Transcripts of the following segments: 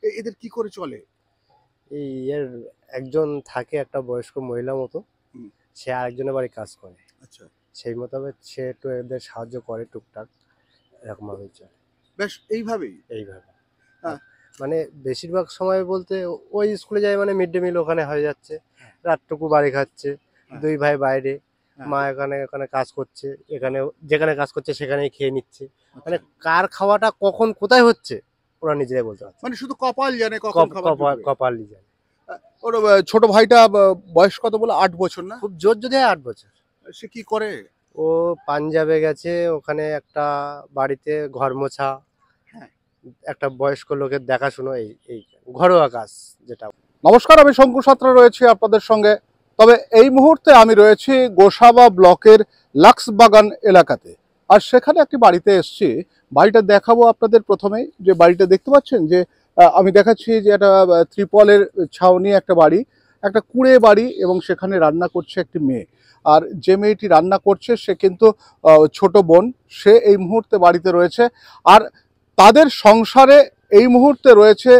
এদের কি করে চলে? এই এর একজন থাকে একটা বয়স্ক মহিলা মতো, হুম। সে আরেকজনের বাড়ি কাজ করে। আচ্ছা, সেই মোতাবেক সে একটু এদের সাহায্য করে টুকটাক, এরকম ভাবে চলে বেশ এইভাবেই। এইভাবে। হ্যাঁ। মানে বেশিরভাগ সময় বলতে ওই স্কুলে যায়, মানে মিড ডে মিল ওখানে হয়ে যাচ্ছে, হ্যাঁ। রাতটুকু বাড়ি খাচ্ছে, হ্যাঁ। দুই ভাই বাইরে, হ্যাঁ। মা এখানে ওখানে কাজ করছে, এখানে যেখানে কাজ করছে সেখানেই খেয়ে নিচ্ছে। মানে আচ্ছা। কার খাওয়াটা কখন কোথায় হচ্ছে ওরা নিজেরাই বলতে পারছে না। মানে শুধু কপাল জানে কখন খাবার ঢুকবে। কপালই জানে। ওর ছোট ভাইটা বয়স কত বলে? 8 বছর না? খুব জোর যদি হয় 8 বছর। সে কি করে? ও পাঞ্জাবে গেছে, ওখানে একটা বাড়িতে ঘর মোছা, হ্যাঁ। একটা বয়স্ক লোকের দেখাশুনো, এই এই ঘরোয়া কাজ যেটা। নমস্কার, আমি শঙ্কু সাঁতরা রয়েছি আপনাদের সঙ্গে। তবে এই মুহূর্তে আমি রয়েছি গোসাবা ব্লকের লাক্সবাগান এলাকাতে, আর সেখানে একটি বাড়িতে এসেছি। বাড়িটা দেখাবো আপনাদের। প্রথমেই যে বাড়িটা দেখতে পাচ্ছেন, যে আমি দেখাচ্ছি যে একটা ত্রিপলের ছাউনি একটা বাড়ি, একটা কুঁড়ে বাড়ি, এবং সেখানে রান্না করছে একটি মেয়ে। আর যে মেয়েটি রান্না করছে সে কিন্তু ছোট বোন, সে এই মুহূর্তে বাড়িতে রয়েছে। আর তাদের সংসারে এই মুহূর্তে রয়েছে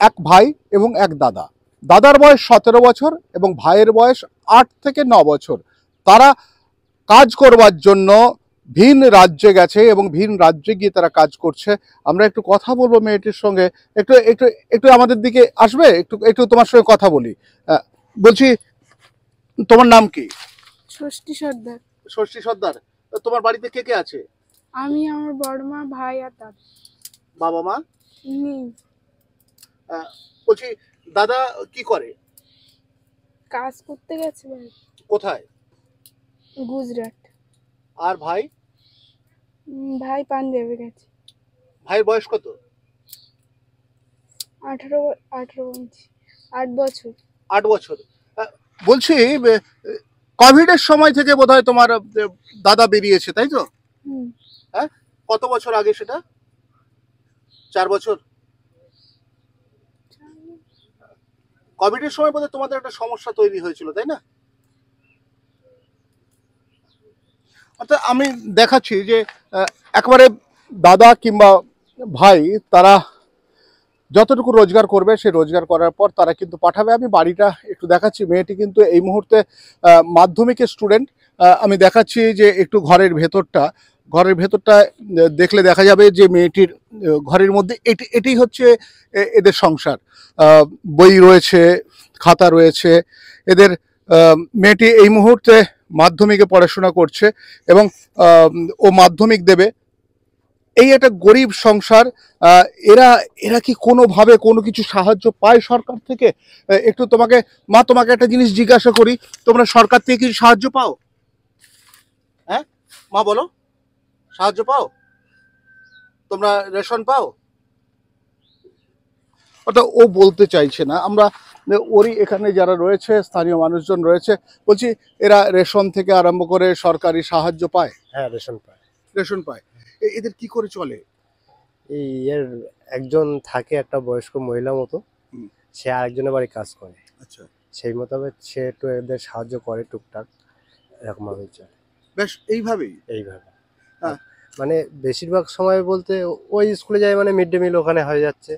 এক ভাই এবং এক দাদা। দাদার বয়স 17 বছর এবং ভাইয়ের বয়স 8 থেকে 9 বছর। তারা কাজ করবার জন্য ভিন রাজ্যে গেছে এবং ভিন রাজ্যে গিয়ে তারা কাজ করছে। আমরা একটু কথা বলবো মেয়েটির সঙ্গে। একটু একটু একটু আমাদের দিকে আসবে, একটু একটু তোমার সঙ্গে কথা বলি। বলছি, তোমার নাম কি? ষষ্ঠী সর্দার। ষষ্ঠী সর্দার। তোমার বাড়িতে কে কে আছে? আমি, আমার বড় মা, ভাই আর দাদা। বাবা মা নেই। বলছি, দাদা কি করে? কাজ করতে গেছে ভাই, কোথায়? গুজরাট। আর ভাই? ভাই পাঞ্জাবে গেছে। ভাইয়ের বয়স কত? 18 ইঞ্চি, 8 বছর। 8 বছর। বলছি, কোভিডের সময় থেকে বোধহয় তোমার দাদা বেরিয়েছে, তাই তো? হুম। হ্যাঁ, কত বছর আগে সেটা? 4 বছর। কোভিডের সময় বোধহয় তোমাদের একটা সমস্যা তৈরি হয়েছিল, তাই না? অর্থাৎ আমি দেখাচ্ছি যে একবারে দাদা কিংবা ভাই, তারা যতটুকু রোজগার করবে সে রোজগার করার পর তারা কিন্তু পাঠাবে। আমি বাড়িটা একটু দেখাচ্ছি। মেয়েটি কিন্তু এই মুহূর্তে মাধ্যমিকের স্টুডেন্ট। আমি দেখাচ্ছি যে একটু ঘরের ভেতরটা দেখলে দেখা যাবে যে মেয়েটির ঘরের মধ্যে এটি হচ্ছে এদের সংসার। বই রয়েছে, খাতা রয়েছে এদের। মেয়েটি এই মুহূর্তে মাধ্যমিকে পড়াশোনা করছে এবং ও মাধ্যমিক দেবে। এই একটা গরিব সংসার। এরা এরা কি কোনোভাবে কোনো কিছু সাহায্য পায় সরকার থেকে? একটু তোমাকে একটা জিনিস জিজ্ঞাসা করি, তোমরা সরকার থেকে কিছু সাহায্য পাও? হ্যাঁ মা, বলো, সাহায্য পাও? তোমরা রেশন পাও? অর্থাৎ ও বলতে চাইছে না। আমরা ওরই এখানে যারা রয়েছে, স্থানীয় মানুষজন রয়েছে, বলছি এরা রেশন থেকে আরম্ভ করে সরকারি সাহায্য পায়? হ্যাঁ, রেশন পায়। রেশন পায়। এদের কি করে চলে? এই এর একজন থাকে একটা বয়স্ক মহিলা মতো, হুম। সে আরেকজনের বাড়ি কাজ করে। আচ্ছা, সেই মোতাবেক সে একটু এদের সাহায্য করে টুকটাক, এরকম ভাবে চলে বেশ এইভাবেই। এইভাবে। হ্যাঁ। মানে বেশিরভাগ সময় বলতে ওই স্কুলে যায়, মানে মিড ডে মিল ওখানে হয়ে যাচ্ছে,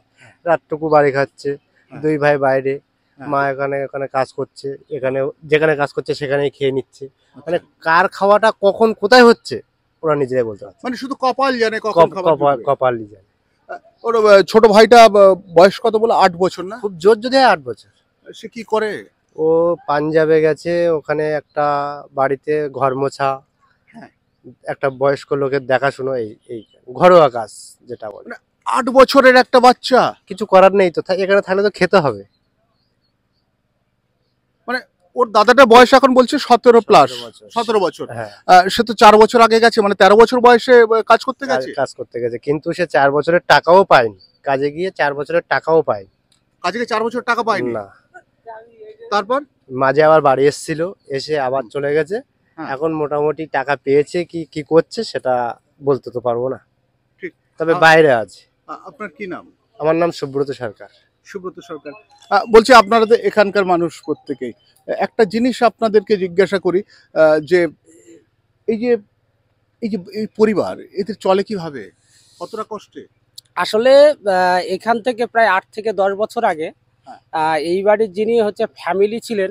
রাতটুকু বাড়ি খাচ্ছে, হ্যাঁ। দুই ভাই বাইরে, হ্যাঁ। মা এখানে ওখানে কাজ করছে, এখানে যেখানে কাজ করছে সেখানেই খেয়ে নিচ্ছে। মানে আচ্ছা। কার খাওয়াটা কখন কোথায় হচ্ছে ওরা নিজেরাই বলতে পারছে না। মানে শুধু কপাল জানে কখন খাবার ঢুকবে। কপালই জানে। ওর ছোট ভাইটা বয়স কত বলে? 8 বছর না? খুব জোর যদি হয় 8 বছর। সে কি করে? ও পাঞ্জাবে গেছে, ওখানে একটা বাড়িতে ঘর মোছা, হ্যাঁ। একটা বয়স্ক লোকের দেখাশুনো, এই এই ঘরোয়া কাজ যেটা বলে। 8 বছরের একটা বাচ্চা। কিছু করার নেই তো, এখানে থাকলে তো খেতে হবে। মানে ওর দাদাটা বয়স এখন বলছে 17 প্লাস। 17 বছর। হ্যাঁ, সে তো 4 বছর আগে গেছে, মানে 13 বছর বয়সে কাজ করতে গেছে। কাজ করতে গেছে, কিন্তু সে 4 বছরের টাকাও পায়নি। কাজে গিয়ে 4 বছরের টাকাও পায়নি। কাজে 4 বছর টাকা পায়নি না। তারপর মাঝে আবার বাড়ি এসেছিল, এসে আবার চলে গেছে। হ্যাঁ। এখন মোটামুটি টাকা পেয়েছে, কি করছে সেটা বলতে তো পারবো না। ঠিক। তবে বাইরে আছে। আপনার কি নাম? আমার নাম সুব্রত সরকার। সুব্রত সরকার। বলছি, আপনারা তো এখানকার মানুষ প্রত্যেকেই। একটা জিনিস আপনাদেরকে জিজ্ঞাসা করি, যে এই যে এই পরিবার, এদের চলে কিভাবে, কতটা কষ্টে? আসলে এখান থেকে প্রায় 8 থেকে 10 বছর আগে হ্যাঁ। এই বাড়ির যিনি হচ্ছে ফ্যামিলি ছিলেন,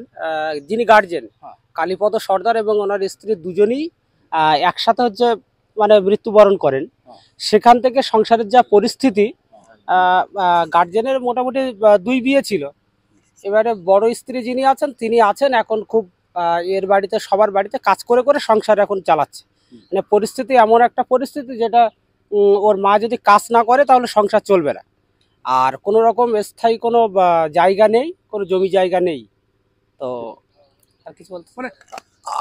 যিনি গার্জেন হ্যাঁ। কালীপদ সর্দার এবং ওনার স্ত্রী দুজনেই একসাথে হচ্ছে মানে মৃত্যুবরণ করেন। হ্যাঁ। সেখান থেকে সংসারের যা পরিস্থিতি, গার্জেনের মোটামুটি 2 বিয়ে ছিল। এবারে বড় স্ত্রী যিনি আছেন তিনি আছেন এখন খুব এর বাড়িতে সবার বাড়িতে কাজ করে করে সংসার এখন চালাচ্ছে। মানে পরিস্থিতি এমন একটা পরিস্থিতি যেটা ওর মা যদি কাজ না করে তাহলে সংসার চলবে না। আর কোনো রকম স্থায়ী কোনো জায়গা নেই, কোনো জমি জায়গা নেই। তো আর কিছু বলতে, মানে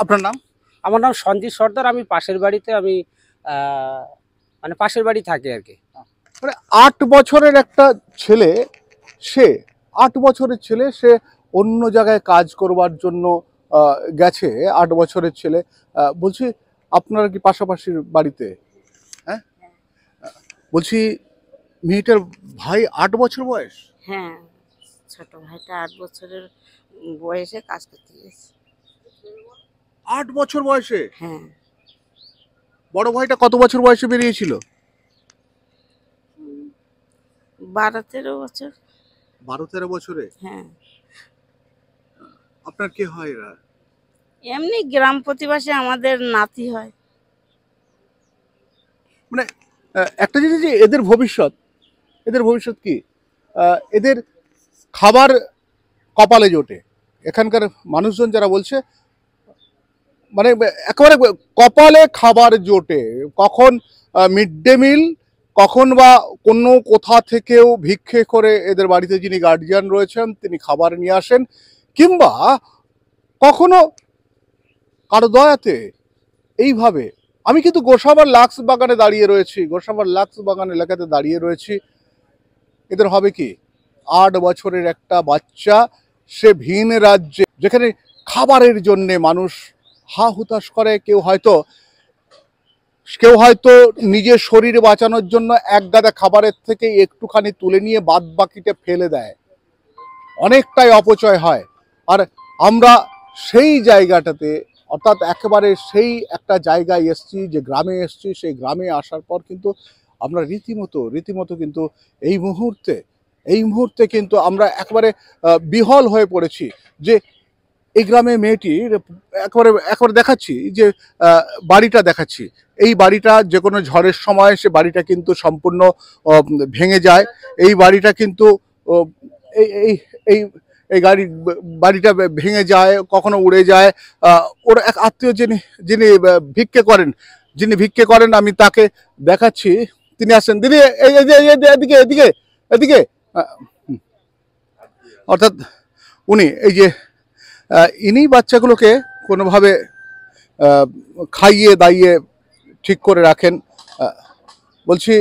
আপনার নাম? আমার নাম সঞ্জিত সর্দার। আমি পাশের বাড়িতে মানে পাশের বাড়ি থাকি আর কি। মানে 8 বছরের একটা ছেলে, সে 8 বছরের ছেলে, সে অন্য জায়গায় কাজ করবার জন্য গেছে। 8 বছরের ছেলে, বলছি আপনারা কি পাশাপাশি বাড়িতে? হ্যাঁ, বলছি মেয়েটার ভাই 8 বছর বয়স? হ্যাঁ, ছোট ভাইটা 8 বছরের বয়সে কাজ করতে গেছে। 8 বছর বয়সে? হ্যাঁ, বড় ভাইটা কত বছর বয়সে বেরিয়েছিল? 12-13 বছর। 12-13 বছরে? হ্যাঁ, আপনার কে হয় এরা? এমনি গ্রাম প্রতিবাসী আমাদের নাতি হয়। মানে একটা জিনিস, যে এদের ভবিষ্যৎ কি? এদের খাবার কপালে জোটে। এখানকার মানুষজন যারা বলছে, মানে একেবারে কপালে খাবার জোটে। কখন মিড ডে মিল, কখন বা কোনো কোথা থেকেও ভিক্ষে করে এদের বাড়িতে যিনি গার্জিয়ান রয়েছেন তিনি খাবার নিয়ে আসেন, কিংবা কখনো কারো দয়াতে এইভাবে। আমি কিন্তু গোসাবার লাক্স বাগানে দাঁড়িয়ে রয়েছি, গোসাবার লাক্স বাগান এলাকাতে দাঁড়িয়ে রয়েছি। এদের হবে কি? 8 বছরের একটা বাচ্চা, সে ভিন রাজ্যে, যেখানে খাবারের জন্যে মানুষ হা হুতাশ করে। কেউ হয়তো নিজের শরীর বাঁচানোর জন্য এক গাদা খাবারের থেকে একটুখানি তুলে নিয়ে বাদ বাকিটা ফেলে দেয়। অনেকটাই অপচয় হয়। আর আমরা সেই জায়গাটাতে, অর্থাৎ একেবারে সেই একটা জায়গায় এসছি, যে গ্রামে এসছি, সেই গ্রামে আসার পর কিন্তু আমরা রীতিমতো কিন্তু এই মুহূর্তে কিন্তু আমরা একেবারে বিহল হয়ে পড়েছি। যে এই গ্রামে মেয়েটির একবারে দেখাচ্ছি, যে বাড়িটা দেখাচ্ছি। এই বাড়িটা যে কোনো ঝড়ের সময় সে বাড়িটা কিন্তু সম্পূর্ণ ভেঙে যায়। এই বাড়িটা কিন্তু এই এই এই এই বাড়িটা ভেঙে যায়, কখনো উড়ে যায়। ওর এক আত্মীয় যিনি ভিক্ষে করেন, আমি তাকে দেখাচ্ছি। তিনি আসেন, দিদি এদিকে এদিকে এদিকে। অর্থাৎ উনি এই যে ইনি বাচ্চাগুলোকে কোনোভাবে খাইয়ে দাইয়ে ঠিক করে রাখেন। বলছি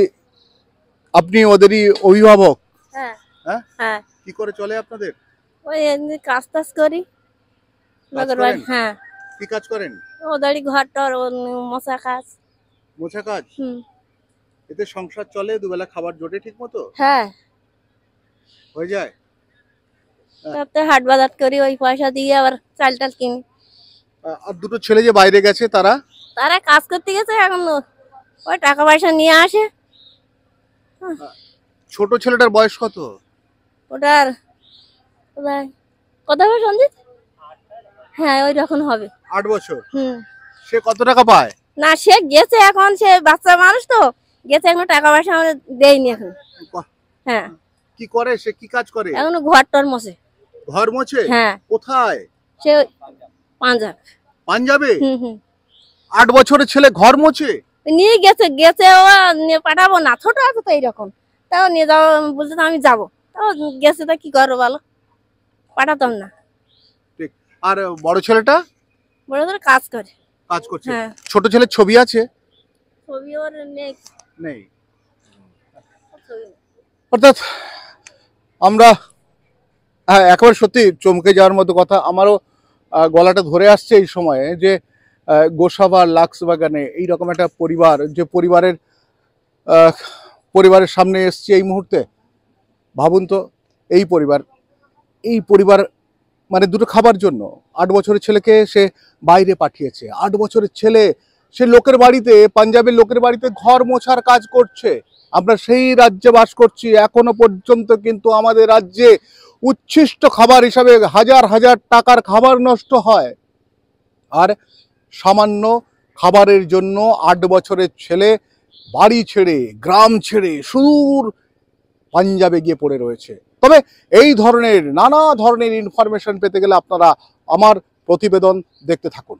আপনি ওদেরই অভিভাবক? হ্যাঁ। হ্যাঁ, হ্যাঁ, কি করে চলে আপনাদের? ওই এমনি কাজ টাজ করি। কাজ লোকের করেন? বাড়ি। হ্যাঁ, কি কাজ করেন? ওদেরই ঘর টর মশা কাজ। মোছা কাজ? হুম। এতে সংসার চলে? দুবেলা খাবার জোটে ঠিক মতো? হ্যাঁ, হয়ে যায়? তাতে হাট বাজার করি, ওই পয়সা দিয়ে আবার চাল টাল কিনি। আর দুটো ছেলে যে বাইরে গেছে, তারা কাজ করতে গেছে, এখন ওই টাকা পয়সা নিয়ে আসে। ছোট ছেলেটার বয়স কত? ওটার কত হবে সঞ্জিত? হ্যাঁ, ওই রকম হবে। 8 বছর। হুম। সে কত টাকা পায়? না, সে গেছে, এখন সে বাচ্চা মানুষ তো গেছে, এখন টাকা পয়সা আমাদের দেয়নি এখন। হ্যাঁ। কি করে সে? কি কাজ করে? এখন ঘর টর মোছে। ঘর মোছে? হ্যাঁ। কোথায়? সে পাঞ্জাবে? হুম। 8 বছরের ছেলে ঘর মোছে? নিয়ে গেছে ও নিয়ে পাঠাবো না, ছোট আছে তো এইরকম, তাও নিয়ে যাবো বলতে তো আমি যাবো, তাও গেছে, তা কি করবো বলো, পাঠাতাম না। ঠিক। আর বড় ছেলেটা? বড় ধরে কাজ করছে। হ্যাঁ। ছোট ছেলের ছবি আছে? ছবি ওর নেই। অর্থাৎ আমরা একেবারে সত্যি চমকে যাওয়ার মতো কথা। আমারও গলাটা ধরে আসছে এই সময়ে, যে গোসাবা লাক্স বাগানে এইরকম একটা পরিবার, যে পরিবারের সামনে এসছে এই মুহূর্তে। ভাবুন তো, এই পরিবার মানে দুটো খাবার জন্য 8 বছরের ছেলেকে সে বাইরে পাঠিয়েছে। 8 বছরের ছেলে সে লোকের বাড়িতে, পাঞ্জাবের লোকের বাড়িতে ঘর মোছার কাজ করছে। আমরা সেই রাজ্যে বাস করছি, এখনো পর্যন্ত কিন্তু আমাদের রাজ্যে উচ্ছিষ্ট খাবার হিসাবে হাজার হাজার টাকার খাবার নষ্ট হয়। আর সামান্য খাবারের জন্য 8 বছরের ছেলে বাড়ি ছেড়ে, গ্রাম ছেড়ে সুদূর পাঞ্জাবে গিয়ে পড়ে রয়েছে। তবে এই ধরনের নানা ধরনের ইনফরমেশন পেতে গেলে আপনারা আমার প্রতিবেদন দেখতে থাকুন।